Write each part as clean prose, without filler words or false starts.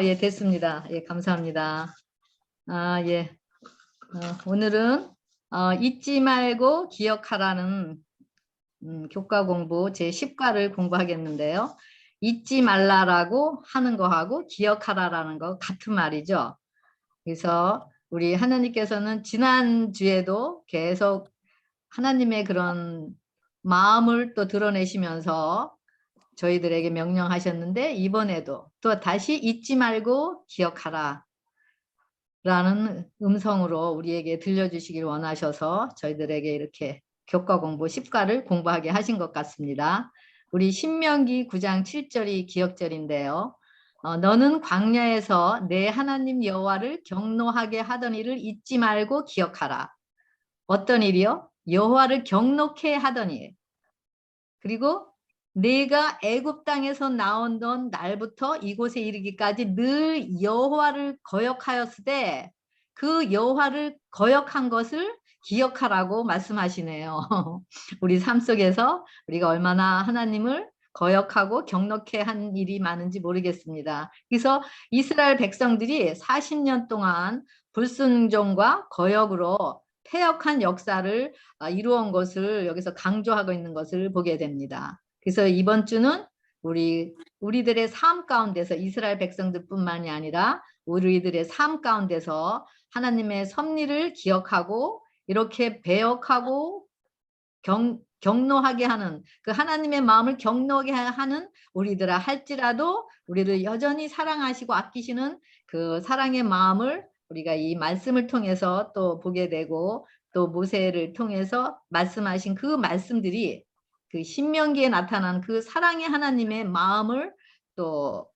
예, 됐습니다. 예, 감사합니다. 예. 오늘은 잊지 말고 기억하라는 교과 공부 제 10과를 공부하겠는데요. 잊지 말라라고 하는 거하고 기억하라라는 거 같은 말이죠. 그래서 우리 하나님께서는 지난주에도 계속 하나님의 그런 마음을 또 드러내시면서 저희들에게 명령하셨는데, 이번에도 또 다시 잊지 말고 기억하라 라는 음성으로 우리에게 들려주시길 원하셔서 저희들에게 이렇게 교과 공부 10과를 공부하게 하신 것 같습니다. 우리 신명기 9장 7절이 기억절인데요. 너는 광야에서 내 하나님 여호와를 경노하게 하던 일을 잊지 말고 기억하라. 어떤 일이요? 여호와를 경노케 하던 일. 그리고 내가 애굽 땅에서 나오던 날부터 이곳에 이르기까지 늘 여호와를 거역하였으되 그 여호와를 거역한 것을 기억하라고 말씀하시네요. 우리 삶 속에서 우리가 얼마나 하나님을 거역하고 경넉해 한 일이 많은지 모르겠습니다. 그래서 이스라엘 백성들이 40년 동안 불순종과 거역으로 패역한 역사를 이루어온 것을 여기서 강조하고 있는 것을 보게 됩니다. 그래서 이번 주는 우리들의 삶 가운데서 이스라엘 백성들뿐만이 아니라 우리들의 삶 가운데서 하나님의 섭리를 기억하고 이렇게 배역하고 경노하게 하는 그 하나님의 마음을 경노하게 하는 우리들아 할지라도 우리를 여전히 사랑하시고 아끼시는 그 사랑의 마음을 우리가 이 말씀을 통해서 또 보게 되고, 또 모세를 통해서 말씀하신 그 말씀들이 그 신명기에 나타난 그 사랑의 하나님의 마음을 또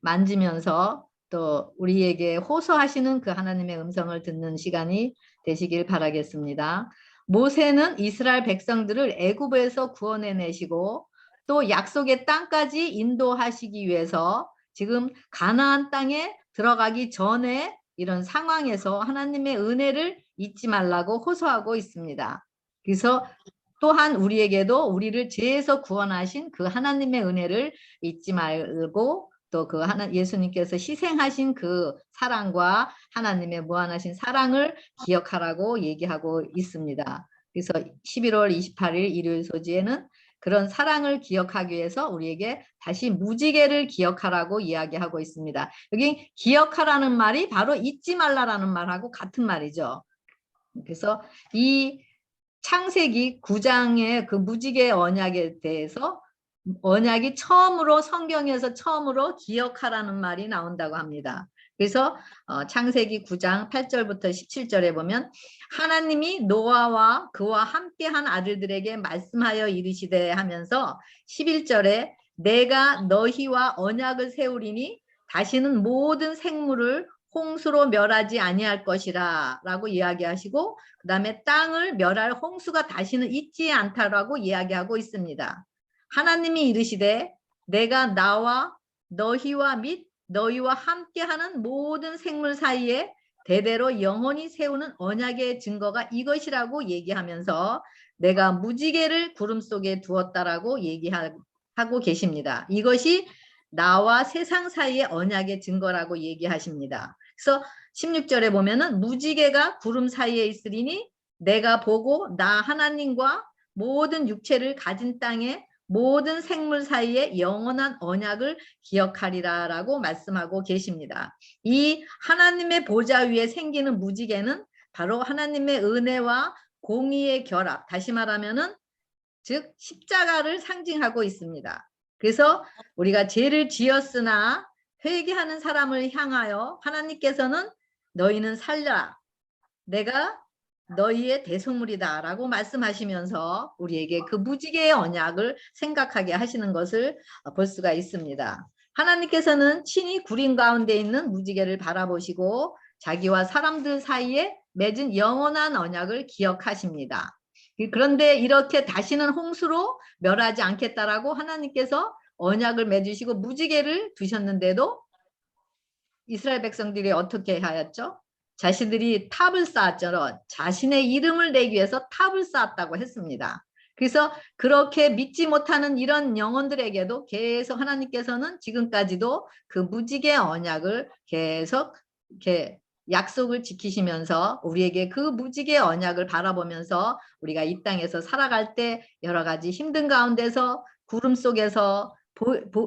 만지면서 또 우리에게 호소하시는 그 하나님의 음성을 듣는 시간이 되시길 바라겠습니다. 모세는 이스라엘 백성들을 애굽에서 구원해내시고 또 약속의 땅까지 인도하시기 위해서 지금 가나안 땅에 들어가기 전에 이런 상황에서 하나님의 은혜를 잊지 말라고 호소하고 있습니다. 그래서 또한 우리에게도 우리를 죄에서 구원하신 그 하나님의 은혜를 잊지 말고 또 그 예수님께서 희생하신 그 사랑과 하나님의 무한하신 사랑을 기억하라고 얘기하고 있습니다. 그래서 11월 28일 일요일 소지에는 그런 사랑을 기억하기 위해서 우리에게 다시 무지개를 기억하라고 이야기하고 있습니다. 여기 기억하라는 말이 바로 잊지 말라라는 말하고 같은 말이죠. 그래서 이 창세기 9장의 그 무지개 언약에 대해서 언약이 처음으로 성경에서 처음으로 기억하라는 말이 나온다고 합니다. 그래서 창세기 9장 8절부터 17절에 보면 하나님이 노아와 그와 함께한 아들들에게 말씀하여 이르시되 하면서 11절에 내가 너희와 언약을 세우리니 다시는 모든 생물을 홍수로 멸하지 아니할 것이라 라고 이야기하시고, 그 다음에 땅을 멸할 홍수가 다시는 있지 않다라고 이야기하고 있습니다. 하나님이 이르시되 내가 나와 너희와 및 너희와 함께하는 모든 생물 사이에 대대로 영원히 세우는 언약의 증거가 이것이라고 얘기하면서 내가 무지개를 구름 속에 두었다라고 얘기하고 계십니다. 이것이 나와 세상 사이의 언약의 증거라고 얘기하십니다. 그래서 16절에 보면은 무지개가 구름 사이에 있으리니 내가 보고 나 하나님과 모든 육체를 가진 땅에 모든 생물 사이에 영원한 언약을 기억하리라 라고 말씀하고 계십니다. 이 하나님의 보좌 위에 생기는 무지개는 바로 하나님의 은혜와 공의의 결합, 다시 말하면은 즉 십자가를 상징하고 있습니다. 그래서 우리가 죄를 지었으나 회개하는 사람을 향하여 하나님께서는 너희는 살려라, 내가 너희의 대속물이다 라고 말씀하시면서 우리에게 그 무지개의 언약을 생각하게 하시는 것을 볼 수가 있습니다. 하나님께서는 친히 구림 가운데 있는 무지개를 바라보시고 자기와 사람들 사이에 맺은 영원한 언약을 기억하십니다. 그런데 이렇게 다시는 홍수로 멸하지 않겠다라고 하나님께서 언약을 맺으시고 무지개를 두셨는데도 이스라엘 백성들이 어떻게 하였죠? 자신들이 탑을 쌓았죠. 자신의 이름을 내기 위해서 탑을 쌓았다고 했습니다. 그래서 그렇게 믿지 못하는 이런 영혼들에게도 계속 하나님께서는 지금까지도 그 무지개 언약을 계속 이렇게 약속을 지키시면서 우리에게 그 무지개 언약을 바라보면서 우리가 이 땅에서 살아갈 때 여러 가지 힘든 가운데서 구름 속에서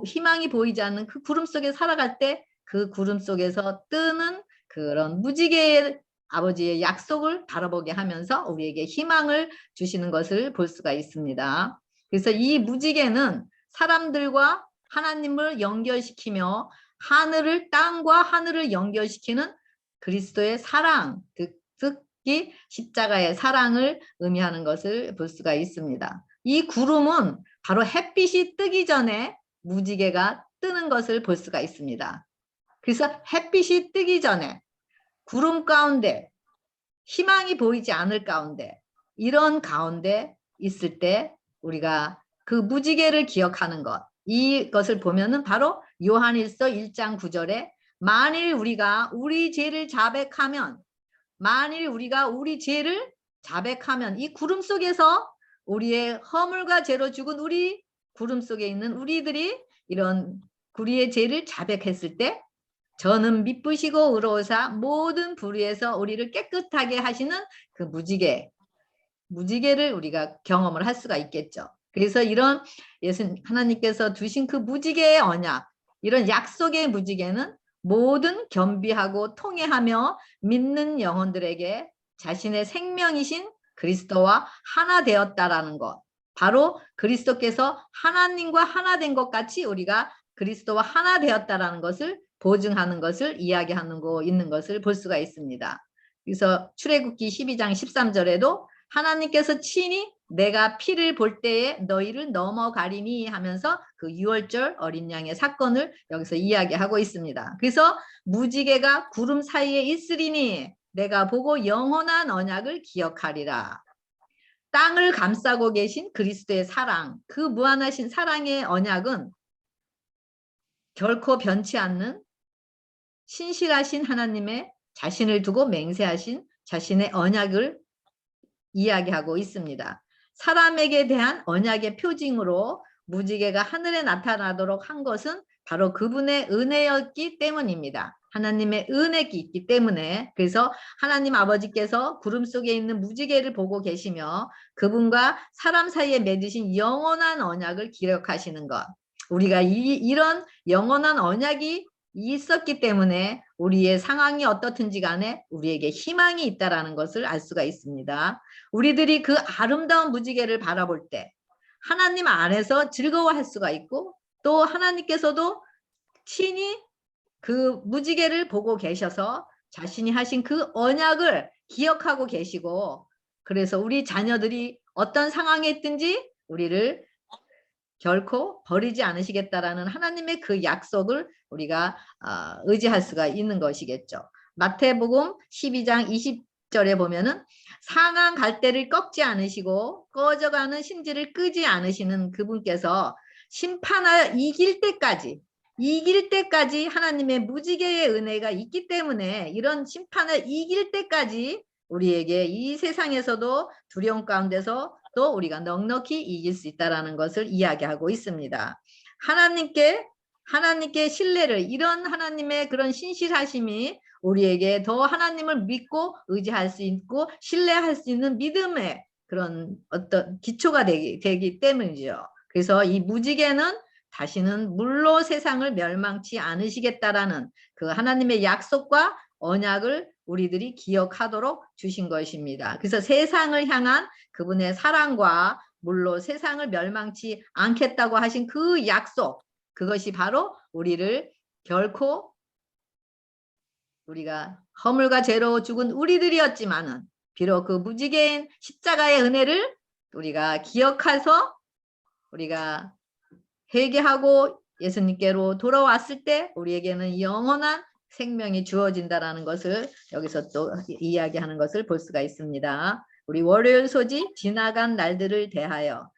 희망이 보이지 않는 그 구름 속에 살아갈 때 그 구름 속에서 뜨는 그런 무지개의 아버지의 약속을 바라보게 하면서 우리에게 희망을 주시는 것을 볼 수가 있습니다. 그래서 이 무지개는 사람들과 하나님을 연결시키며 땅과 하늘을 연결시키는 그리스도의 사랑, 특히 십자가의 사랑을 의미하는 것을 볼 수가 있습니다. 이 구름은 바로 햇빛이 뜨기 전에 무지개가 뜨는 것을 볼 수가 있습니다. 그래서 햇빛이 뜨기 전에 구름 가운데 희망이 보이지 않을 가운데 이런 가운데 있을 때 우리가 그 무지개를 기억하는 것, 이것을 보면은 바로 요한일서 1장 9절에 만일 우리가 우리 죄를 자백하면 이 구름 속에서 우리의 허물과 죄로 죽은 우리 구름 속에 있는 우리들이 이런 우리의 죄를 자백했을 때 저는 미쁘시고 의로우사 모든 불의에서 우리를 깨끗하게 하시는 그 무지개를 우리가 경험을 할 수가 있겠죠. 그래서 이런 하나님께서 두신 그 무지개의 언약, 이런 약속의 무지개는 모든 겸비하고 통회하며 믿는 영혼들에게 자신의 생명이신 그리스도와 하나 되었다라는 것. 바로 그리스도께서 하나님과 하나 된 것 같이 우리가 그리스도와 하나 되었다라는 것을 보증하는 것을 이야기하는 있는 것을 볼 수가 있습니다. 그래서 출애굽기 12장 13절에도 하나님께서 친히 내가 피를 볼 때에 너희를 넘어가리니 하면서 그 6월절 어린 양의 사건을 여기서 이야기하고 있습니다. 그래서 무지개가 구름 사이에 있으리니 내가 보고 영원한 언약을 기억하리라. 땅을 감싸고 계신 그리스도의 사랑, 그 무한하신 사랑의 언약은 결코 변치 않는 신실하신 하나님의 자신을 두고 맹세하신 자신의 언약을 이야기하고 있습니다. 사람에게 대한 언약의 표징으로 무지개가 하늘에 나타나도록 한 것은 바로 그분의 은혜였기 때문입니다. 하나님의 은혜가 있기 때문에 그래서 하나님 아버지께서 구름 속에 있는 무지개를 보고 계시며 그분과 사람 사이에 맺으신 영원한 언약을 기록하시는 것. 우리가 이런 영원한 언약이 있었기 때문에 우리의 상황이 어떻든지 간에 우리에게 희망이 있다라는 것을 알 수가 있습니다. 우리들이 그 아름다운 무지개를 바라볼 때 하나님 안에서 즐거워할 수가 있고 또 하나님께서도 친히 그 무지개를 보고 계셔서 자신이 하신 그 언약을 기억하고 계시고 그래서 우리 자녀들이 어떤 상황에 있든지 우리를 결코 버리지 않으시겠다라는 하나님의 그 약속을 우리가 의지할 수가 있는 것이겠죠. 마태복음 12장 20절에 보면은 상한 갈대를 꺾지 않으시고 꺼져가는 심지를 끄지 않으시는 그분께서 심판하여 이길 때까지 하나님의 무지개의 은혜가 있기 때문에 이런 심판을 이길 때까지 우리에게 이 세상에서도 두려움 가운데서 또 우리가 넉넉히 이길 수 있다는 것을 이야기하고 있습니다. 하나님께 신뢰를 이런 하나님의 그런 신실하심이 우리에게 더 하나님을 믿고 의지할 수 있고 신뢰할 수 있는 믿음의 그런 어떤 기초가 되기 때문이죠. 그래서 이 무지개는 다시는 물로 세상을 멸망치 않으시겠다라는 그 하나님의 약속과 언약을 우리들이 기억하도록 주신 것입니다. 그래서 세상을 향한 그분의 사랑과 물로 세상을 멸망치 않겠다고 하신 그 약속, 그것이 바로 우리를 결코 우리가 허물과 죄로 죽은 우리들이었지만은 비록 그 무지개인 십자가의 은혜를 우리가 기억해서 우리가 회개하고 예수님께로 돌아왔을 때 우리에게는 영원한 생명이 주어진다라는 것을 여기서 또 이야기하는 것을 볼 수가 있습니다. 우리 월요일 소지 지나간 날들에 대하여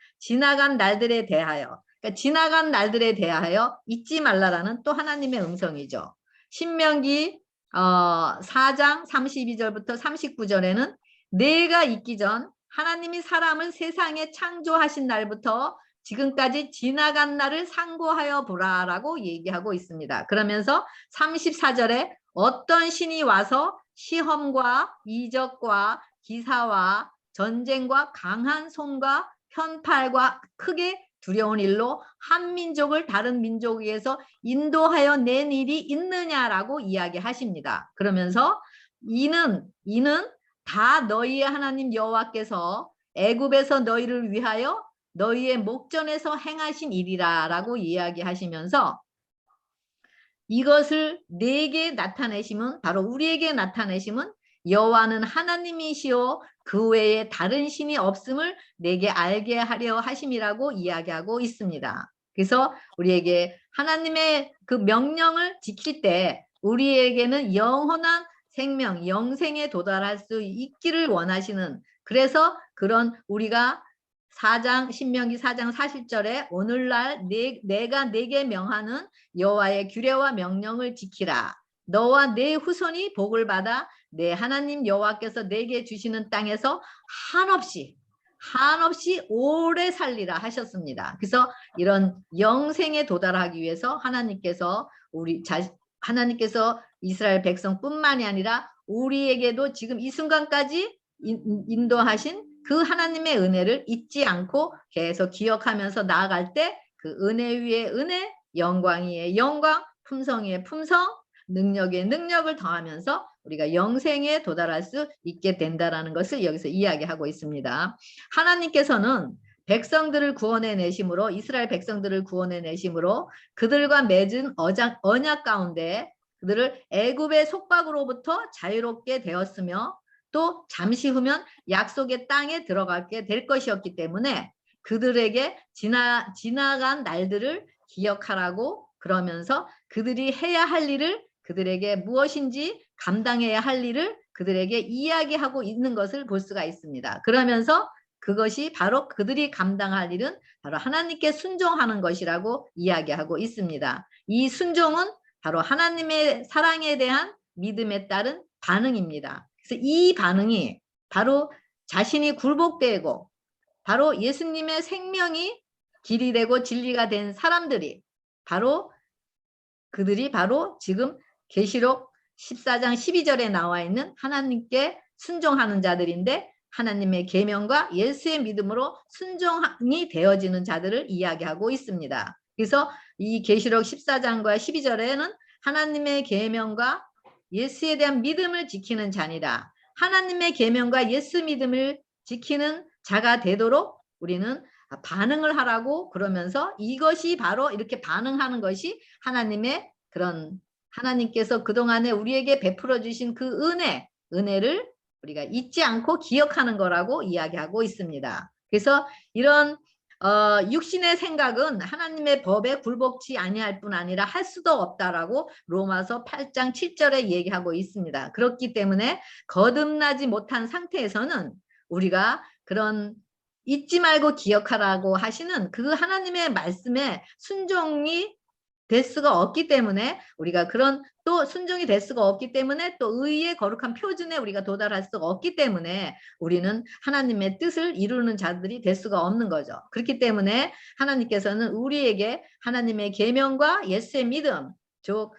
그러니까 지나간 날들에 대하여 잊지 말라라는 또 하나님의 음성이죠. 신명기 4장 32절부터 39절에는 내가 있기 전 하나님이 사람을 세상에 창조하신 날부터 지금까지 지나간 날을 상고하여 보라라고 얘기하고 있습니다. 그러면서 34절에 어떤 신이 와서 시험과 이적과 기사와 전쟁과 강한 손과 편팔과 크게 두려운 일로 한 민족을 다른 민족에서 인도하여 낸 일이 있느냐라고 이야기하십니다. 그러면서 이는 다 너희의 하나님 여호와께서 애굽에서 너희를 위하여 너희의 목전에서 행하신 일이라라고 이야기하시면서 이것을 내게 나타내심은 바로 우리에게 나타내심은 여호와는 하나님이시오 그 외에 다른 신이 없음을 내게 알게 하려 하심이라고 이야기하고 있습니다. 그래서 우리에게 하나님의 그 명령을 지킬 때 우리에게는 영원한 생명, 영생에 도달할 수 있기를 원하시는 그래서 그런 우리가 신명기 4장 40절에 오늘날 내가 내게 명하는 여호와의 규례와 명령을 지키라. 너와 내 후손이 복을 받아 내 하나님 여호와께서 내게 주시는 땅에서 한없이 오래 살리라 하셨습니다. 그래서 이런 영생에 도달하기 위해서 하나님께서 이스라엘 백성뿐만이 아니라 우리에게도 지금 이 순간까지 인도하신 그 하나님의 은혜를 잊지 않고 계속 기억하면서 나아갈 때 그 은혜 위에 은혜, 영광 위에 영광, 품성 위에 품성, 능력에 능력을 더하면서 우리가 영생에 도달할 수 있게 된다라는 것을 여기서 이야기하고 있습니다. 하나님께서는 백성들을 구원해 내심으로 이스라엘 백성들을 구원해 내심으로 그들과 맺은 언약 가운데 그들을 애굽의 속박으로부터 자유롭게 되었으며 또 잠시 후면 약속의 땅에 들어가게 될 것이었기 때문에 그들에게 지나간 날들을 기억하라고 그러면서 그들이 해야 할 일을 그들에게 무엇인지 감당해야 할 일을 그들에게 이야기하고 있는 것을 볼 수가 있습니다. 그러면서 그것이 바로 그들이 감당할 일은 바로 하나님께 순종하는 것이라고 이야기하고 있습니다. 이 순종은 바로 하나님의 사랑에 대한 믿음에 따른 반응입니다. 그래서 이 반응이 바로 자신이 굴복되고 바로 예수님의 생명이 길이 되고 진리가 된 사람들이 그들이 바로 지금 계시록 14장 12절에 나와 있는 하나님께 순종하는 자들인데 하나님의 계명과 예수의 믿음으로 순종이 되어지는 자들을 이야기하고 있습니다. 그래서 이 계시록 14장과 12절에는 하나님의 계명과 예수에 대한 믿음을 지키는 자니라. 하나님의 계명과 예수 믿음을 지키는 자가 되도록 우리는 반응을 하라고 그러면서 이것이 바로 이렇게 반응하는 것이 하나님의 그런 하나님께서 그동안에 우리에게 베풀어 주신 그 은혜를 우리가 잊지 않고 기억하는 거라고 이야기하고 있습니다. 그래서 이런 육신의 생각은 하나님의 법에 굴복치 아니할 뿐 아니라 할 수도 없다라고 로마서 8장 7절에 얘기하고 있습니다. 그렇기 때문에 거듭나지 못한 상태에서는 우리가 그런 잊지 말고 기억하라고 하시는 그 하나님의 말씀에 순종이 될 수가 없기 때문에 우리가 그런 또 순종이 될 수가 없기 때문에 또 의의 거룩한 표준에 우리가 도달할 수가 없기 때문에 우리는 하나님의 뜻을 이루는 자들이 될 수가 없는 거죠. 그렇기 때문에 하나님께서는 우리에게 하나님의 계명과 예수의 믿음, 즉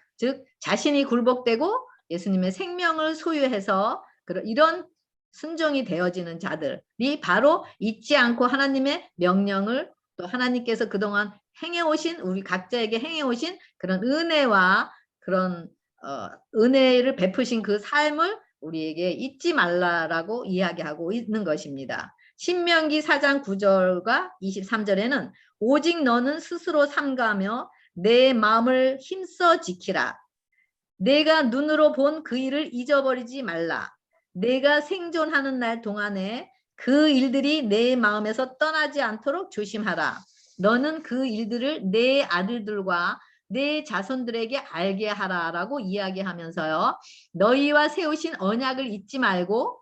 자신이 굴복되고 예수님의 생명을 소유해서 이런 순종이 되어지는 자들이 바로 잊지 않고 하나님의 명령을 또 하나님께서 그동안 행해오신 우리 각자에게 행해오신 그런 은혜와 그런 은혜를 베푸신 그 삶을 우리에게 잊지 말라라고 이야기하고 있는 것입니다. 신명기 4장 9절과 23절에는 오직 너는 스스로 삼가며 내 마음을 힘써 지키라. 내가 눈으로 본 그 일을 잊어버리지 말라. 내가 생존하는 날 동안에 그 일들이 내 마음에서 떠나지 않도록 조심하라. 너는 그 일들을 내 아들들과 내 자손들에게 알게 하라라고 이야기하면서요. 너희와 세우신 언약을 잊지 말고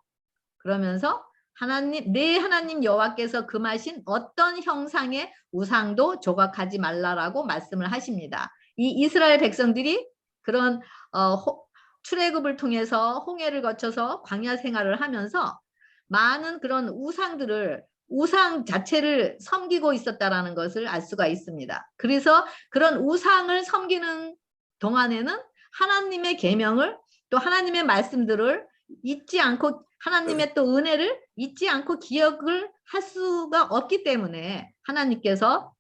그러면서 내 하나님 여호와께서 금하신 어떤 형상의 우상도 조각하지 말라라고 말씀을 하십니다. 이 이스라엘 백성들이 그런 출애굽을 통해서 홍해를 거쳐서 광야 생활을 하면서 많은 그런 우상 자체를 섬기고 있었다라는 것을 알 수가 있습니다. 그래서 그런 우상을 섬기는 동안에는 하나님의 계명을 또 하나님의 말씀들을 잊지 않고 하나님의 또 은혜를 잊지 않고 기억을 할 수가 없기 때문에 하나님께서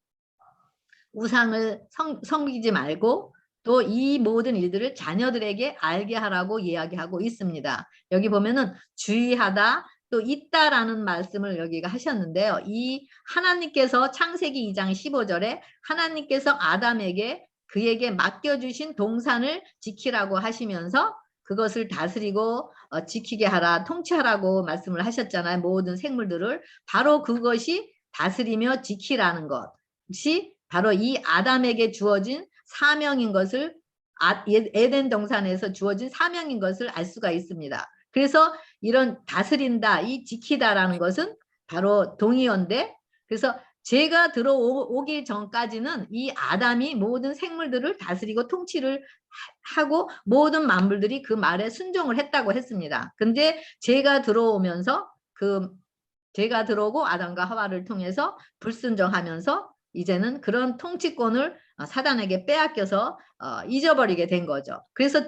우상을 섬기지 말고 또 이 모든 일들을 자녀들에게 알게 하라고 이야기하고 있습니다. 여기 보면은 주의하다 또 있다라는 말씀을 여기가 하셨는데요. 이 하나님께서 창세기 2장 15절에 하나님께서 아담에게 그에게 맡겨주신 동산을 지키라고 하시면서 그것을 다스리고 지키게 하라, 통치하라고 말씀을 하셨잖아요. 모든 생물들을. 바로 그것이 다스리며 지키라는 것이 바로 이 아담에게 주어진 사명인 것을 에덴 동산에서 주어진 사명인 것을 알 수가 있습니다. 그래서 이런 다스린다, 이 지키다라는 것은 바로 동의어인데 그래서 죄가 들어오기 전까지는 이 아담이 모든 생물들을 다스리고 통치를 하고 모든 만물들이 그 말에 순종을 했다고 했습니다. 근데 죄가 들어오면서 죄가 들어오고 아담과 하와를 통해서 불순종하면서 이제는 그런 통치권을 사단에게 빼앗겨서 잊어버리게 된 거죠. 그래서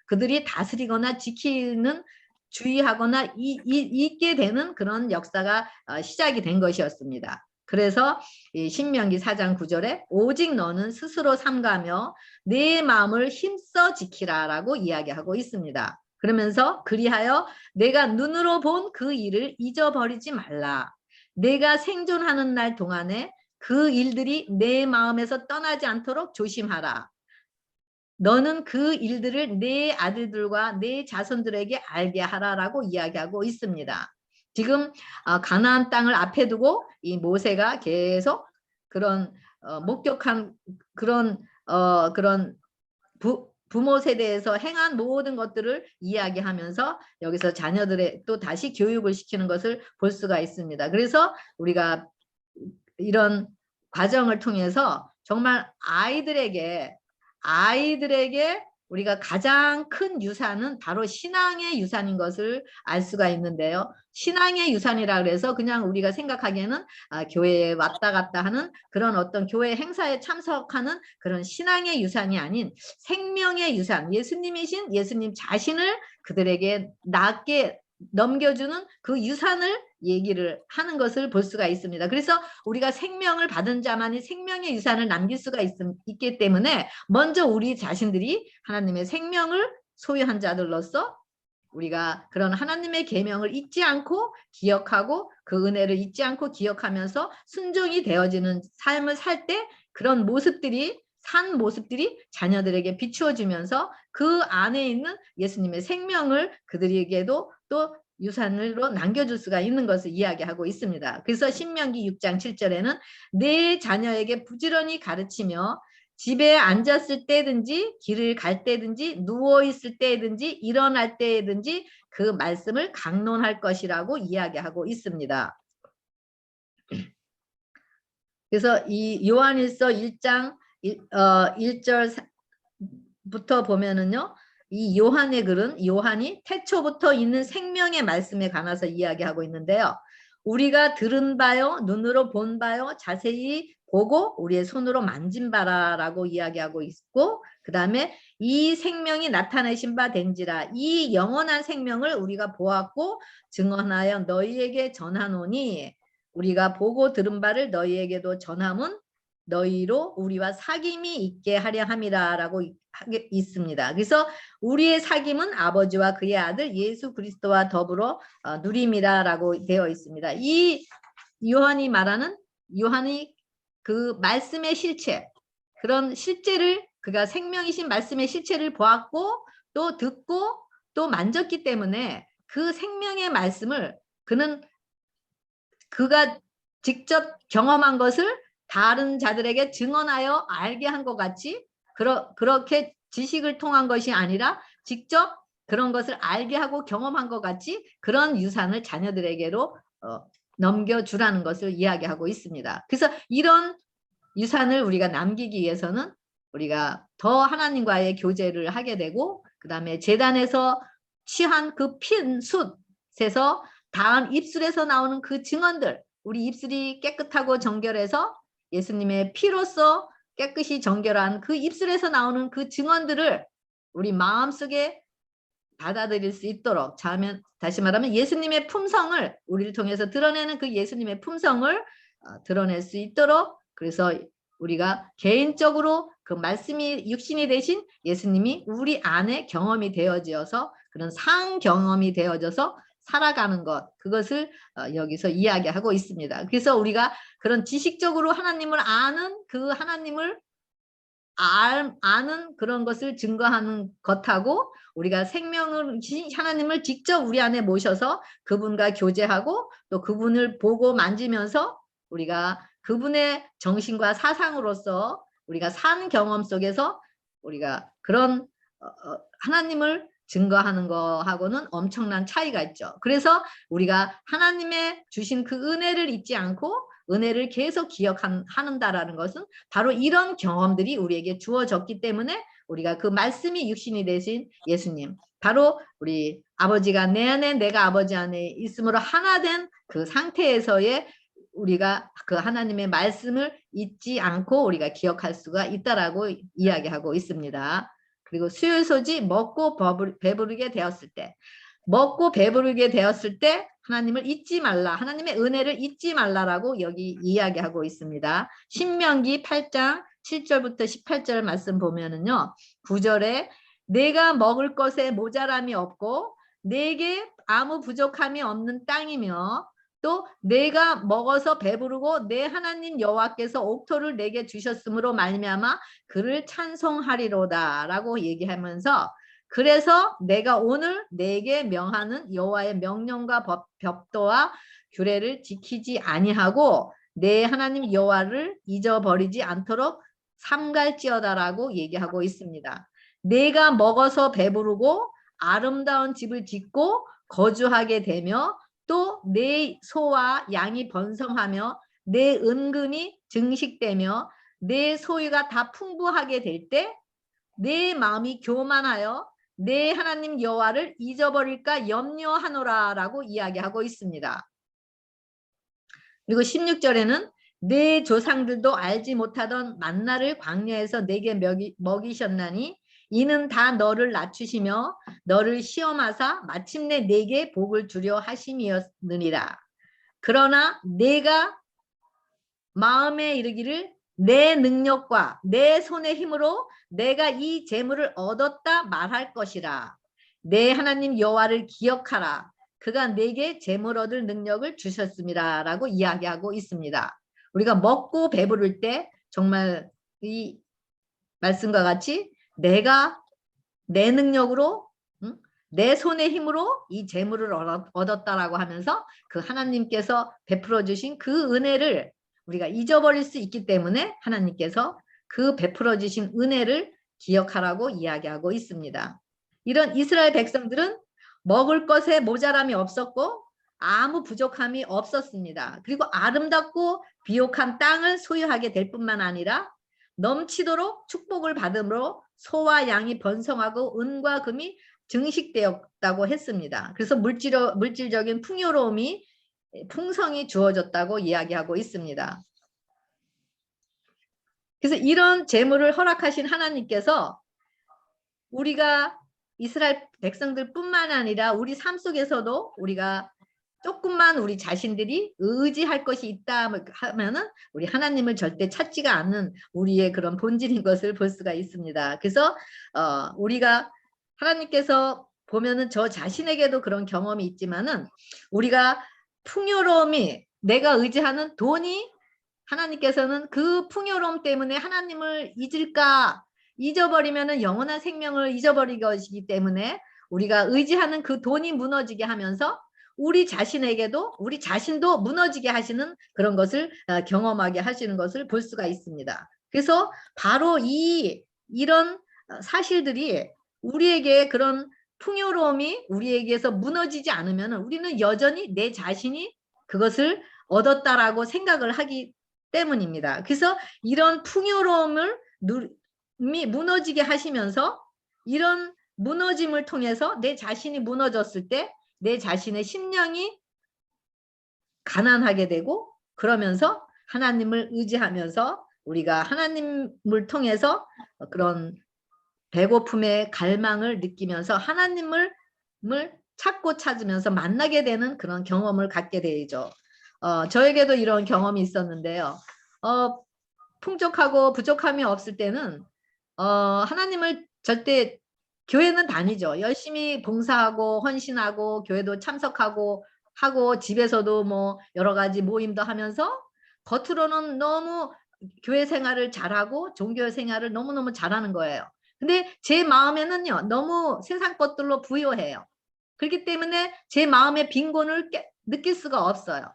그들이 다스리거나 지키는 주의하거나 있게 되는 그런 역사가 시작이 된 것이었습니다. 그래서 신명기 4장 9절에 오직 너는 스스로 삼가며 내 마음을 힘써 지키라라고 이야기하고 있습니다. 그러면서 그리하여 내가 눈으로 본 그 일을 잊어버리지 말라. 내가 생존하는 날 동안에 그 일들이 내 마음에서 떠나지 않도록 조심하라. 너는 그 일들을 내 아들들과 내 자손들에게 알게 하라라고 이야기하고 있습니다. 지금 가나안 땅을 앞에 두고 이 모세가 계속 그런 목격한 그런 부모 세대에서 행한 모든 것들을 이야기하면서 여기서 자녀들의 또 다시 교육을 시키는 것을 볼 수가 있습니다. 그래서 우리가 이런 과정을 통해서 정말 아이들에게 우리가 가장 큰 유산은 바로 신앙의 유산인 것을 알 수가 있는데요. 신앙의 유산이라 그래서 그냥 우리가 생각하기에는 교회에 왔다 갔다 하는 그런 어떤 교회 행사에 참석하는 그런 신앙의 유산이 아닌 생명의 유산, 예수님이신 예수님 자신을 그들에게 낳게 넘겨주는 그 유산을 얘기를 하는 것을 볼 수가 있습니다. 그래서 우리가 생명을 받은 자만이 생명의 유산을 남길 수가 있기 때문에 먼저 우리 자신들이 하나님의 생명을 소유한 자들로서 우리가 그런 하나님의 계명을 잊지 않고 기억하고 그 은혜를 잊지 않고 기억하면서 순종이 되어지는 삶을 살 때 그런 산 모습들이 자녀들에게 비추어지면서 그 안에 있는 예수님의 생명을 그들에게도 또 유산으로 남겨줄 수가 있는 것을 이야기하고 있습니다. 그래서 신명기 6장 7절에는 내 자녀에게 부지런히 가르치며 집에 앉았을 때든지 길을 갈 때든지 누워있을 때든지 일어날 때든지 그 말씀을 강론할 것이라고 이야기하고 있습니다. 그래서 이 요한일서 1장 1절부터 보면은요. 이 요한의 글은 요한이 태초부터 있는 생명의 말씀에 관해서 이야기하고 있는데요. 우리가 들은 바요, 눈으로 본 바요, 자세히 보고 우리의 손으로 만진 바라라고 이야기하고 있고 그 다음에 이 생명이 나타내신 바 된지라 이 영원한 생명을 우리가 보았고 증언하여 너희에게 전하노니 우리가 보고 들은 바를 너희에게도 전함은 너희로 우리와 사귐이 있게 하려 함이라라고 있습니다. 그래서 우리의 사귐은 아버지와 그의 아들 예수 그리스도와 더불어 누림이라라고 되어 있습니다. 이 요한이 그 말씀의 실체, 그런 실제를 그가 생명이신 말씀의 실체를 보았고 또 듣고 또 만졌기 때문에 그 생명의 말씀을 그가 직접 경험한 것을 다른 자들에게 증언하여 알게 한 것 같이 그렇게 지식을 통한 것이 아니라 직접 그런 것을 알게 하고 경험한 것 같이 그런 유산을 자녀들에게로 넘겨주라는 것을 이야기하고 있습니다. 그래서 이런 유산을 우리가 남기기 위해서는 우리가 더 하나님과의 교제를 하게 되고 그 다음에 제단에서 취한 그 핀 숯에서 다음 입술에서 나오는 그 증언들, 우리 입술이 깨끗하고 정결해서 예수님의 피로써 깨끗이 정결한 그 입술에서 나오는 그 증언들을 우리 마음속에 받아들일 수 있도록, 다시 말하면 예수님의 품성을 우리를 통해서 드러내는 그 예수님의 품성을 드러낼 수 있도록, 그래서 우리가 개인적으로 그 말씀이 육신이 되신 예수님이 우리 안에 경험이 되어져서 그런 상경험이 되어져서 살아가는 것, 그것을 여기서 이야기하고 있습니다. 그래서 우리가 그런 지식적으로 하나님을 아는 그 하나님을 아는 그런 것을 증거하는 것하고, 우리가 생명을 하나님을 직접 우리 안에 모셔서 그분과 교제하고 또 그분을 보고 만지면서 우리가 그분의 정신과 사상으로서 우리가 산 경험 속에서 우리가 그런 하나님을 증거하는 거하고는 엄청난 차이가 있죠. 그래서 우리가 하나님의 주신 그 은혜를 잊지 않고 은혜를 계속 기억한다라는 것은 바로 이런 경험들이 우리에게 주어졌기 때문에 우리가 그 말씀이 육신이 되신 예수님, 바로 우리 아버지가 내 안에 내가 아버지 안에 있으므로 하나 된 그 상태에서의 우리가 그 하나님의 말씀을 잊지 않고 우리가 기억할 수가 있다라고 이야기하고 있습니다. 그리고 수요소지 먹고 배부르게 되었을 때, 먹고 배부르게 되었을 때 하나님을 잊지 말라, 하나님의 은혜를 잊지 말라라고 여기 이야기하고 있습니다. 신명기 8장 7절부터 18절 말씀 보면은요, 9절에 내가 먹을 것에 모자람이 없고 내게 아무 부족함이 없는 땅이며 또 내가 먹어서 배부르고 내 하나님 여호와께서 옥토를 내게 주셨으므로 말미암아 그를 찬송하리로다 라고 얘기하면서, 그래서 내가 오늘 내게 명하는 여호와의 명령과 법도와 규례를 지키지 아니하고 내 하나님 여호와를 잊어버리지 않도록 삼갈지어다라고 얘기하고 있습니다. 내가 먹어서 배부르고 아름다운 집을 짓고 거주하게 되며 또 내 소와 양이 번성하며 내 은근이 증식되며 내 소유가 다 풍부하게 될 때 내 마음이 교만하여 내 하나님 여호와를 잊어버릴까 염려하노라 라고 이야기하고 있습니다. 그리고 16절에는 내 조상들도 알지 못하던 만나를 광야에서 내게 먹이셨나니 이는 다 너를 낮추시며 너를 시험하사 마침내 내게 복을 주려 하심이었느니라. 그러나 내가 마음에 이르기를 내 능력과 내 손의 힘으로 내가 이 재물을 얻었다 말할 것이라. 내 하나님 여호와를 기억하라. 그가 내게 재물 얻을 능력을 주셨습니다 라고 이야기하고 있습니다. 우리가 먹고 배부를 때 정말 이 말씀과 같이 내가 내 능력으로 내 손의 힘으로 이 재물을 얻었다라고 하면서 그 하나님께서 베풀어 주신 그 은혜를 우리가 잊어버릴 수 있기 때문에 하나님께서 그 베풀어 주신 은혜를 기억하라고 이야기하고 있습니다. 이런 이스라엘 백성들은 먹을 것에 모자람이 없었고 아무 부족함이 없었습니다. 그리고 아름답고 비옥한 땅을 소유하게 될 뿐만 아니라 넘치도록 축복을 받음으로 소와 양이 번성하고 은과 금이 증식되었다고 했습니다. 그래서 물질적인 풍요로움이 풍성이 주어졌다고 이야기하고 있습니다. 그래서 이런 재물을 허락하신 하나님께서 우리가 이스라엘 백성들 뿐만 아니라 우리 삶 속에서도 우리가 조금만 우리 자신들이 의지할 것이 있다 하면은 우리 하나님을 절대 찾지가 않는 우리의 그런 본질인 것을 볼 수가 있습니다. 그래서 우리가 하나님께서 보면은 저 자신에게도 그런 경험이 있지만은 우리가 풍요로움이 내가 의지하는 돈이 하나님께서는 그 풍요로움 때문에 하나님을 잊어버리면은 영원한 생명을 잊어버릴 것이기 때문에 우리가 의지하는 그 돈이 무너지게 하면서 우리 자신에게도 우리 자신도 무너지게 하시는 그런 것을 경험하게 하시는 것을 볼 수가 있습니다. 그래서 바로 이런 사실들이 우리에게 그런 풍요로움이 우리에게서 무너지지 않으면 우리는 여전히 내 자신이 그것을 얻었다라고 생각을 하기 때문입니다. 그래서 이런 풍요로움을 무너지게 하시면서 이런 무너짐을 통해서 내 자신이 무너졌을 때 내 자신의 심령이 가난하게 되고 그러면서 하나님을 의지하면서 우리가 하나님을 통해서 그런 배고픔의 갈망을 느끼면서 하나님을 찾고 찾으면서 만나게 되는 그런 경험을 갖게 되죠. 저에게도 이런 경험이 있었는데요. 풍족하고 부족함이 없을 때는 하나님을 절대 교회는 다니죠. 열심히 봉사하고 헌신하고 교회도 참석하고 하고 집에서도 뭐 여러 가지 모임도 하면서 겉으로는 너무 교회 생활을 잘하고 종교 생활을 너무너무 잘하는 거예요. 근데 제 마음에는요, 너무 세상 것들로 부요해요. 그렇기 때문에 제 마음의 빈곤을 느낄 수가 없어요.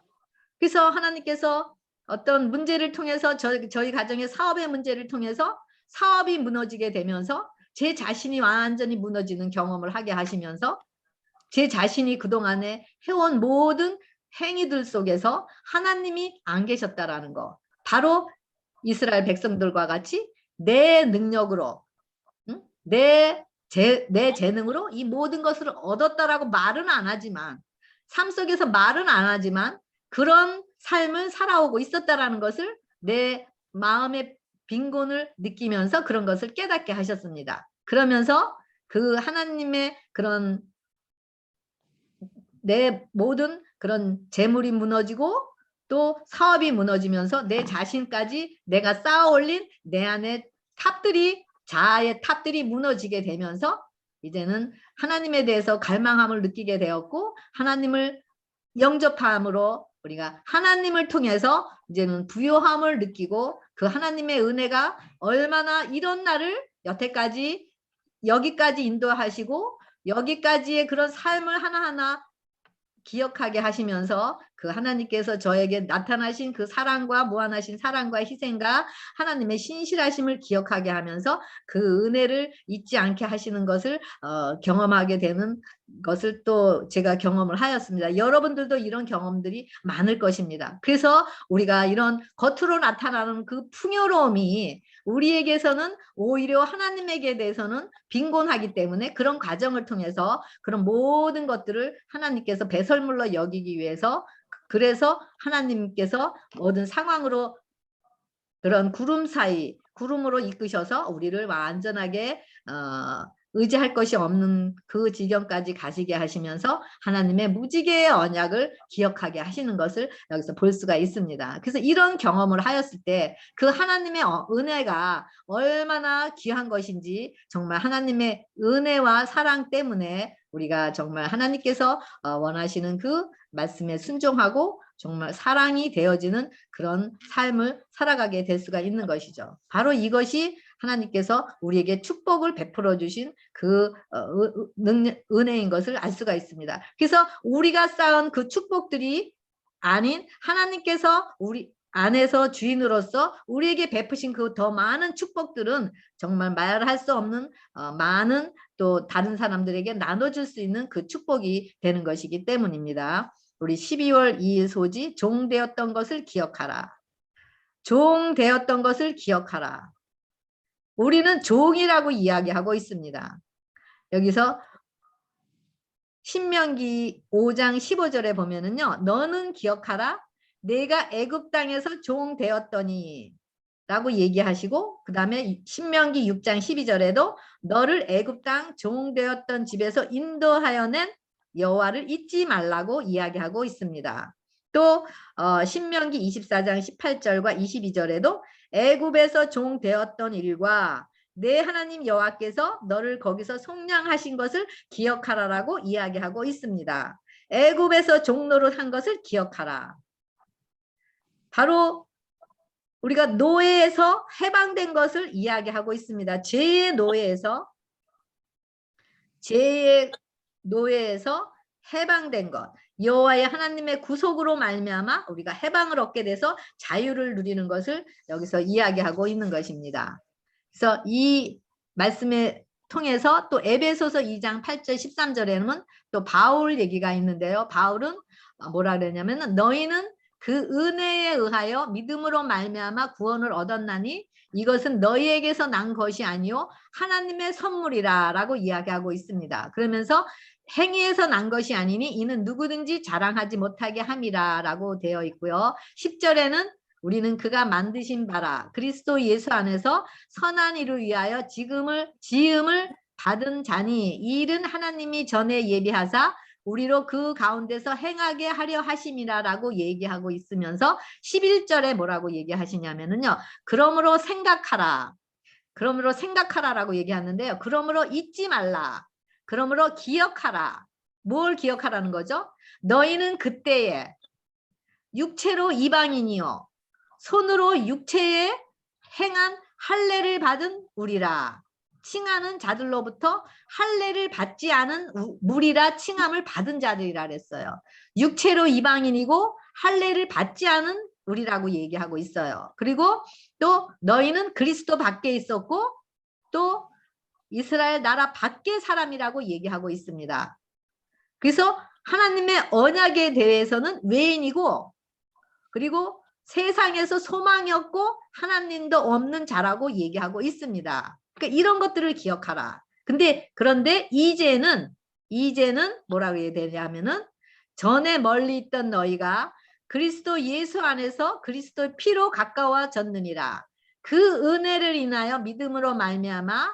그래서 하나님께서 어떤 문제를 통해서 저희 가정의 사업의 문제를 통해서 사업이 무너지게 되면서 제 자신이 완전히 무너지는 경험을 하게 하시면서 제 자신이 그동안에 해온 모든 행위들 속에서 하나님이 안 계셨다라는 거. 바로 이스라엘 백성들과 같이 내 능력으로, 내 재능으로 이 모든 것을 얻었다라고 말은 안 하지만, 삶 속에서 말은 안 하지만 그런 삶을 살아오고 있었다라는 것을 내 마음의 빈곤을 느끼면서 그런 것을 깨닫게 하셨습니다. 그러면서 그 하나님의 그런 내 모든 그런 재물이 무너지고 또 사업이 무너지면서 내 자신까지 내가 쌓아 올린 내 안에 탑들이, 자아의 탑들이 무너지게 되면서 이제는 하나님에 대해서 갈망함을 느끼게 되었고, 하나님을 영접함으로 우리가 하나님을 통해서 이제는 부요함을 느끼고, 그 하나님의 은혜가 얼마나 이런 나를 여태까지 여기까지 인도하시고 여기까지의 그런 삶을 하나하나 기억하게 하시면서 그 하나님께서 저에게 나타나신 그 사랑과 무한하신 사랑과 희생과 하나님의 신실하심을 기억하게 하면서 그 은혜를 잊지 않게 하시는 것을 경험하게 되는 것을 또 제가 경험을 하였습니다. 여러분들도 이런 경험들이 많을 것입니다. 그래서 우리가 이런 겉으로 나타나는 그 풍요로움이 우리에게서는 오히려 하나님에게 대해서는 빈곤하기 때문에 그런 과정을 통해서 그런 모든 것들을 하나님께서 배설물로 여기기 위해서, 그래서 하나님께서 모든 상황으로 그런 구름 사이, 구름으로 이끄셔서 우리를 완전하게 의지할 것이 없는 그 지경까지 가시게 하시면서 하나님의 무지개의 언약을 기억하게 하시는 것을 여기서 볼 수가 있습니다. 그래서 이런 경험을 하였을 때 그 하나님의 은혜가 얼마나 귀한 것인지, 정말 하나님의 은혜와 사랑 때문에 우리가 정말 하나님께서 원하시는 그 말씀에 순종하고 정말 사랑이 되어지는 그런 삶을 살아가게 될 수가 있는 것이죠. 바로 이것이 하나님께서 우리에게 축복을 베풀어 주신 그 은혜인 것을 알 수가 있습니다. 그래서 우리가 쌓은 그 축복들이 아닌 하나님께서 우리 안에서 주인으로서 우리에게 베푸신 그 더 많은 축복들은 정말 말할 수 없는 많은 또 다른 사람들에게 나눠줄 수 있는 그 축복이 되는 것이기 때문입니다. 우리 12월 2일 소지 종 되었던 것을 기억하라. 종 되었던 것을 기억하라. 우리는 종이라고 이야기하고 있습니다. 여기서 신명기 5장 15절에 보면은요. 너는 기억하라. 내가 애굽 땅에서 종 되었더니 라고 얘기하시고, 그 다음에 신명기 6장 12절에도 너를 애굽 땅 종 되었던 집에서 인도하여 낸 여호와를 잊지 말라고 이야기하고 있습니다. 또 신명기 24장 18절과 22절에도 애굽에서 종 되었던 일과 내 하나님 여호와께서 너를 거기서 속량하신 것을 기억하라라고 이야기하고 있습니다. 애굽에서 종노릇 한 것을 기억하라. 바로 우리가 노예에서 해방된 것을 이야기하고 있습니다. 죄의 노예에서 해방된 것, 여호와의 하나님의 구속으로 말미암아 우리가 해방을 얻게 돼서 자유를 누리는 것을 여기서 이야기하고 있는 것입니다. 그래서 이 말씀에 통해서 또 에베소서 2장 8절 13절에는 또 바울 얘기가 있는데요. 바울은 뭐라 그러냐면 너희는 그 은혜에 의하여 믿음으로 말미암아 구원을 얻었나니 이것은 너희에게서 난 것이 아니요 하나님의 선물이라 라고 이야기하고 있습니다. 그러면서 행위에서 난 것이 아니니 이는 누구든지 자랑하지 못하게 함이라 라고 되어 있고요. 10절에는 우리는 그가 만드신 바라 그리스도 예수 안에서 선한 일을 위하여 지음을 받은 자니 이 일은 하나님이 전에 예비하사 우리로 그 가운데서 행하게 하려 하심이라 라고 얘기하고 있으면서 11절에 뭐라고 얘기하시냐면요. 그러므로 생각하라라고 얘기하는데요. 그러므로 잊지 말라. 그러므로 기억하라. 뭘 기억하라는 거죠? 너희는 그때에 육체로 이방인이요 손으로 육체에 행한 할례를 받은 우리라. 칭하는 자들로부터 할례를 받지 않은 무리라 칭함을 받은 자들이라 그랬어요. 육체로 이방인이고 할례를 받지 않은 우리라고 얘기하고 있어요. 그리고 또 너희는 그리스도 밖에 있었고 또 이스라엘 나라 밖의 사람이라고 얘기하고 있습니다. 그래서 하나님의 언약에 대해서는 외인이고 그리고 세상에서 소망이 없고 하나님도 없는 자라고 얘기하고 있습니다. 그러니까 이런 것들을 기억하라. 그런데 이제는 뭐라고 얘기되냐면은 전에 멀리 있던 너희가 그리스도 예수 안에서 그리스도의 피로 가까워졌느니라. 그 은혜를 인하여 믿음으로 말미암아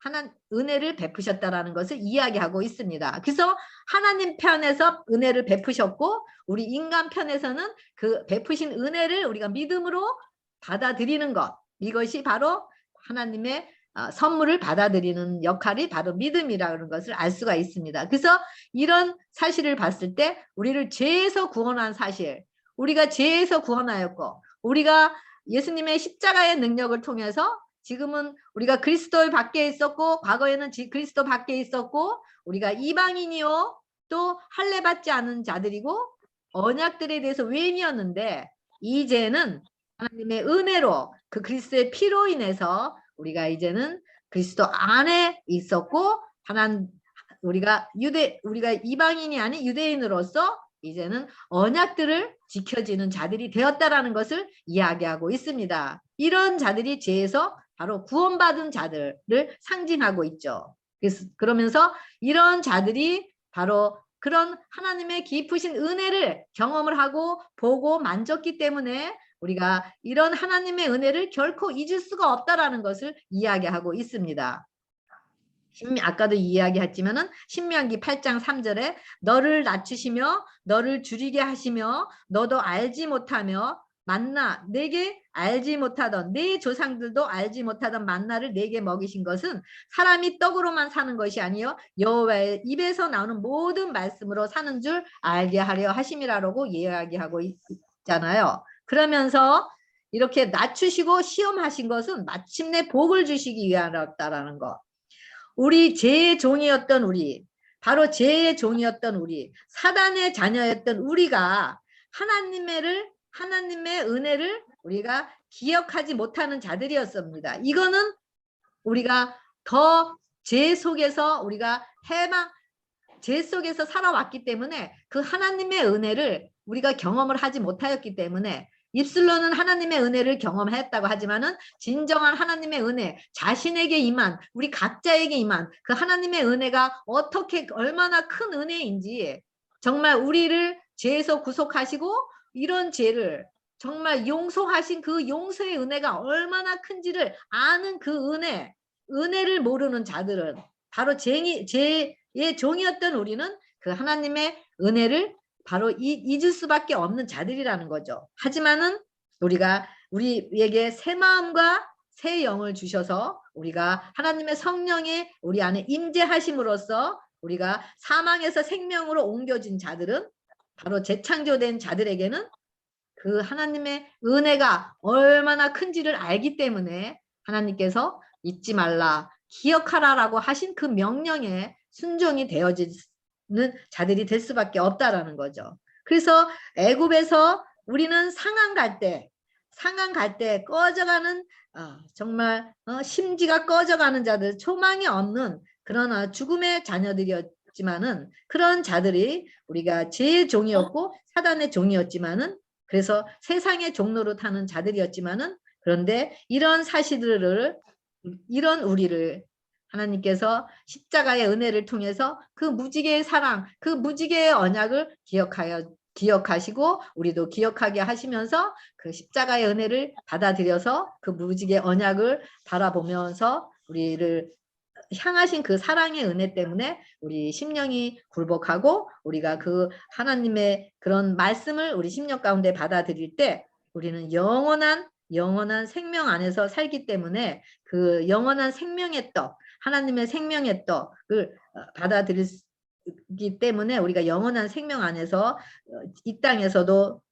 하나님 은혜를 베푸셨다라는 것을 이야기하고 있습니다. 그래서 하나님 편에서 은혜를 베푸셨고 우리 인간 편에서는 그 베푸신 은혜를 우리가 믿음으로 받아들이는 것 이것이 바로 하나님의 선물을 받아들이는 역할이 바로 믿음이라는 것을 알 수가 있습니다. 그래서 이런 사실을 봤을 때 우리를 죄에서 구원한 사실 우리가 죄에서 구원하였고 우리가 예수님의 십자가의 능력을 통해서 지금은 우리가 그리스도 밖에 있었고 과거에는 그리스도 밖에 있었고 우리가 이방인이요 또 할례 받지 않은 자들이고 언약들에 대해서 외인이었는데 이제는 하나님의 은혜로 그 그리스도의 피로 인해서 우리가 이제는 그리스도 안에 있었고 우리가 이방인이 아닌 유대인으로서 이제는 언약들을 지켜지는 자들이 되었다라는 것을 이야기하고 있습니다. 이런 자들이 죄에서 바로 구원받은 자들을 상징하고 있죠. 그러면서 이런 자들이 바로 그런 하나님의 깊으신 은혜를 경험을 하고 보고 만졌기 때문에 우리가 이런 하나님의 은혜를 결코 잊을 수가 없다라는 것을 이야기하고 있습니다. 아까도 이야기했지만은 신명기 8장 3절에 너를 낮추시며 너를 줄이게 하시며 너도 알지 못하며 만나 내게 알지 못하던 내 조상들도 알지 못하던 만나를 내게 먹이신 것은 사람이 떡으로만 사는 것이 아니요 여호와의 입에서 나오는 모든 말씀으로 사는 줄 알게 하려 하심이라고 이야기하고 있잖아요. 그러면서 이렇게 낮추시고 시험하신 것은 마침내 복을 주시기 위하였다라는 것. 우리 죄의 종이었던 우리 바로 죄의 종이었던 우리 사단의 자녀였던 우리가 하나님의 은혜를 우리가 기억하지 못하는 자들이었습니다. 이거는 우리가 더 죄 속에서 우리가 죄 속에서 살아왔기 때문에 그 하나님의 은혜를 우리가 경험을 하지 못하였기 때문에 입술로는 하나님의 은혜를 경험했다고 하지만은 진정한 하나님의 은혜 자신에게 임한 우리 각자에게 임한 그 하나님의 은혜가 얼마나 큰 은혜인지 정말 우리를 죄에서 구속하시고 이런 죄를 정말 용서하신 그 용서의 은혜가 얼마나 큰지를 아는 그 은혜를 모르는 자들은 바로 죄의 종이었던 우리는 그 하나님의 은혜를 바로 잊을 수밖에 없는 자들이라는 거죠. 하지만은 우리에게 새 마음과 새 영을 주셔서 우리가 하나님의 성령의 우리 안에 임재하심으로써 우리가 사망에서 생명으로 옮겨진 자들은 바로 재창조된 자들에게는 그 하나님의 은혜가 얼마나 큰지를 알기 때문에 하나님께서 잊지 말라 기억하라라고 하신 그 명령에 순종이 되어지는 자들이 될 수밖에 없다라는 거죠. 그래서 애굽에서 우리는 상한 갈 때 꺼져가는 정말 심지가 꺼져가는 자들 소망이 없는 그런 죽음의 자녀들이었지만은 그런 자들이 우리가 죄의 종이었고 사단의 종이었지만은 그래서 세상의 종로로 타는 자들이었지만은 그런데 이런 사실들을 이런 우리를 하나님께서 십자가의 은혜를 통해서 그 무지개의 사랑, 그 무지개의 언약을 기억하시고 우리도 기억하게 하시면서 그 십자가의 은혜를 받아들여서 그 무지개 언약을 바라보면서 우리를 향하신 그 사랑의 은혜 때문에 우리 심령이 굴복하고 우리가 그 하나님의 그런 말씀을 우리 심령 가운데 받아들일 때 우리는 영원한 생명 안에서 살기 때문에 그 영원한 생명의 떡, 하나님의 생명의 떡을 받아들이기 때문에 우리가 영원한 생명 안에서 이 땅에서도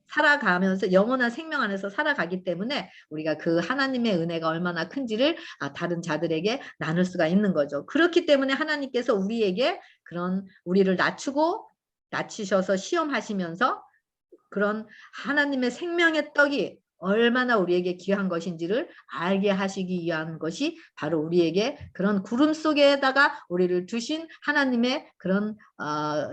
살아가면서 영원한 생명 안에서 살아가기 때문에 우리가 그 하나님의 은혜가 얼마나 큰지를 다른 자들에게 나눌 수가 있는 거죠. 그렇기 때문에 하나님께서 우리에게 그런 우리를 낮추셔서 시험하시면서 그런 하나님의 생명의 떡이 얼마나 우리에게 귀한 것인지를 알게 하시기 위한 것이 바로 우리에게 그런 구름 속에다가 우리를 두신 하나님의 그런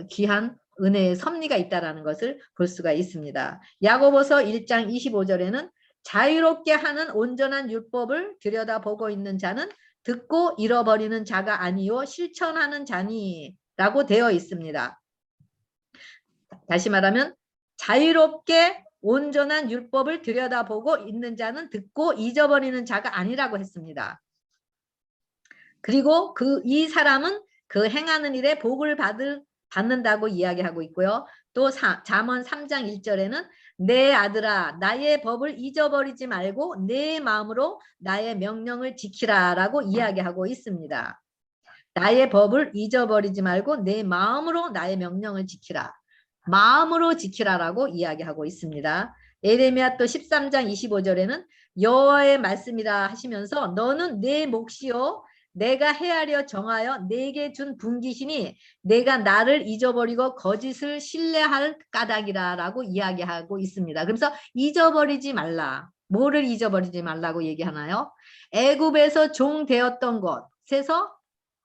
귀한 은혜의 섭리가 있다라는 것을 볼 수가 있습니다. 야고보서 1장 25절에는 자유롭게 하는 온전한 율법을 들여다보고 있는 자는 듣고 잃어버리는 자가 아니요 실천하는 자니 라고 되어 있습니다. 다시 말하면 자유롭게 온전한 율법을 들여다보고 있는 자는 듣고 잊어버리는 자가 아니라고 했습니다. 그리고 이 사람은 그 행하는 일에 복을 받는다고 이야기하고 있고요. 또 잠언 3장 1절에는 내 아들아 나의 법을 잊어버리지 말고 내 마음으로 나의 명령을 지키라 라고 이야기하고 있습니다. 나의 법을 잊어버리지 말고 내 마음으로 나의 명령을 지키라. 마음으로 지키라라고 이야기하고 있습니다. 에레미야 또 13장 25절에는 여호와의 말씀이라 하시면서 너는 내 몫이요 내가 헤아려 정하여 내게 준 분깃이니 내가 나를 잊어버리고 거짓을 신뢰할 까닭이라 라고 이야기하고 있습니다. 그래서 잊어버리지 말라. 뭐를 잊어버리지 말라고 얘기하나요? 애굽에서 종 되었던 것에서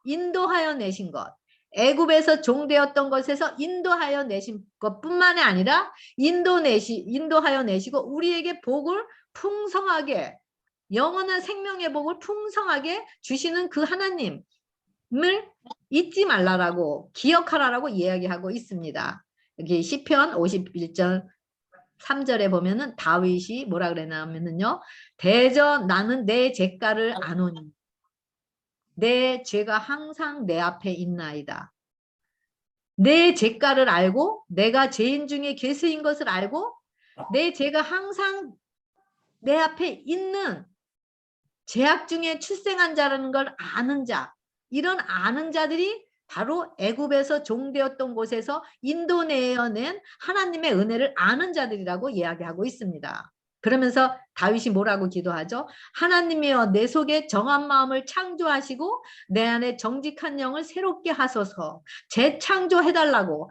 인도하여 내신 것. 애굽에서 종되었던 것에서 인도하여 내신 것뿐만이 아니라 인도하여 내시고 우리에게 복을 풍성하게 영원한 생명의 복을 풍성하게 주시는 그 하나님을 잊지 말라라고 기억하라라고 이야기하고 있습니다. 여기 시편 51절 3절에 보면은 다윗이 뭐라 그랬냐면요. 대저 나는 내 죄가를 아노니 내 죄가 항상 내 앞에 있나이다. 내 죄가를 알고 내가 죄인 중에 괴수인 것을 알고 내 죄가 항상 내 앞에 있는 죄악 중에 출생한 자라는 걸 아는 자, 이런 아는 자들이 바로 애굽에서 종되었던 곳에서 인도내어낸 하나님의 은혜를 아는 자들이라고 이야기하고 있습니다. 그러면서 다윗이 뭐라고 기도하죠? 하나님이여 내 속에 정한 마음을 창조하시고 내 안에 정직한 영을 새롭게 하소서. 재창조해달라고.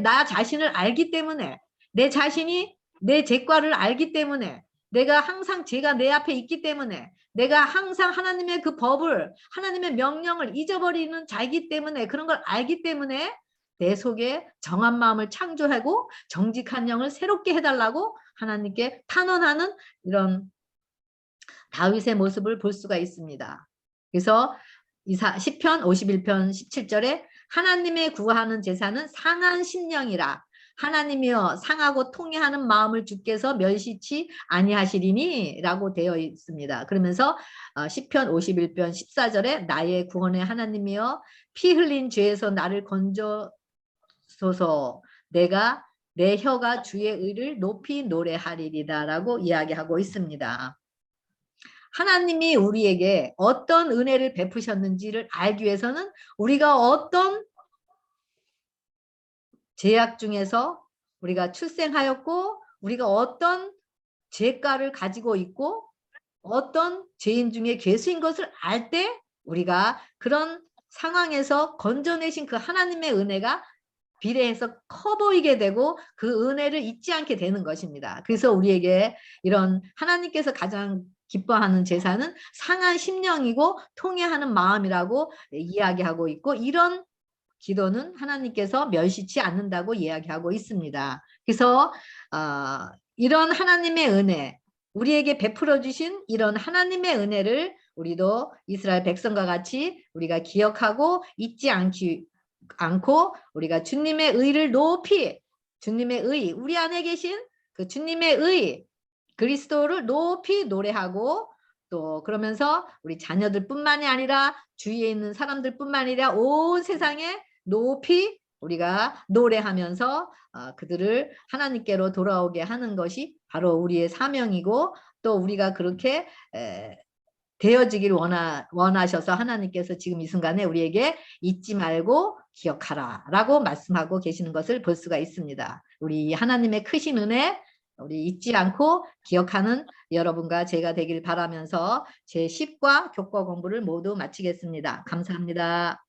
나 자신을 알기 때문에 내 자신이 내 죄과를 알기 때문에 내가 항상 죄가 내 앞에 있기 때문에 내가 항상 하나님의 그 법을 하나님의 명령을 잊어버리는 자이기 때문에 그런 걸 알기 때문에 내 속에 정한 마음을 창조하고 정직한 영을 새롭게 해달라고 하나님께 탄원하는 이런 다윗의 모습을 볼 수가 있습니다. 그래서 시편 51편 17절에 하나님의 구하는 제사는 상한 심령이라 하나님이여 상하고 통회하는 마음을 주께서 멸시치 아니하시리니 라고 되어 있습니다. 그러면서 시편 51편 14절에 나의 구원의 하나님이여 피 흘린 죄에서 나를 건져소서 내가 내 혀가 주의 의를 높이 노래하리이다 라고 이야기하고 있습니다. 하나님이 우리에게 어떤 은혜를 베푸셨는지를 알기 위해서는 우리가 어떤 죄악 중에서 우리가 출생하였고 우리가 어떤 죄가를 가지고 있고 어떤 죄인 중에 괴수인 것을 알 때 우리가 그런 상황에서 건져내신 그 하나님의 은혜가 비례해서 커 보이게 되고 그 은혜를 잊지 않게 되는 것입니다. 그래서 우리에게 이런 하나님께서 가장 기뻐하는 제사는 상한 심령이고 통회하는 마음이라고 이야기하고 있고 이런 기도는 하나님께서 멸시치 않는다고 이야기하고 있습니다. 그래서 이런 하나님의 은혜 우리에게 베풀어 주신 이런 하나님의 은혜를 우리도 이스라엘 백성과 같이 우리가 기억하고 잊지 않고 우리가 주님의 의를 높이, 주님의 의, 우리 안에 계신 그 주님의 의 그리스도를 높이 노래하고, 또 그러면서 우리 자녀들뿐만이 아니라 주위에 있는 사람들뿐만 아니라 온 세상에 높이 우리가 노래하면서 그들을 하나님께로 돌아오게 하는 것이 바로 우리의 사명이고, 또 우리가 그렇게 되어지길 원하셔서 하나님께서 지금 이 순간에 우리에게 잊지 말고 기억하라 라고 말씀하고 계시는 것을 볼 수가 있습니다. 우리 하나님의 크신 은혜 우리 잊지 않고 기억하는 여러분과 제가 되길 바라면서 제10과 교과 공부를 모두 마치겠습니다. 감사합니다.